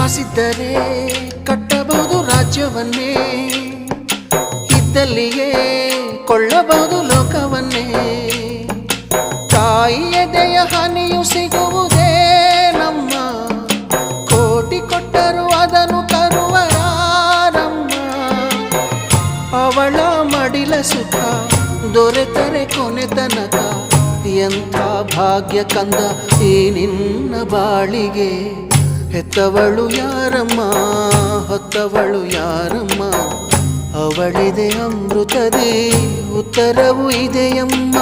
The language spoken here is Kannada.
ಆಸಿದ್ದರೆ ಕಟ್ಟಬಹುದು ರಾಜ್ಯವನ್ನೇ, ಇದ್ದಲ್ಲಿಯೇ ಕೊಳ್ಳಬಹುದು ಲೋಕವನ್ನೇ. ತಾಯಿಯ ದಯ ಹನಿಯು ಸಿಗುವುದೇ ನಮ್ಮ, ಕೋಟಿ ಕೊಟ್ಟರು ಅದನ್ನು ತರುವರಾರಮ್ಮ. ಅವಳ ಮಡಿಲ ಸುಖ ದೊರೆತರೆ ಕೊನೆ ತನಕ, ಎಂಥ ಭಾಗ್ಯ ಕಂದ ಈ ನಿನ್ನ ಬಾಳಿಗೆ. ಹೆತ್ತವಳು ಯಾರಮ್ಮ, ಹೊತ್ತವಳು ಯಾರಮ್ಮ, ಅವಳಿದೆ ಅಮೃತದೇ ಉತ್ತರವೂ ಇದೆಯಮ್ಮ.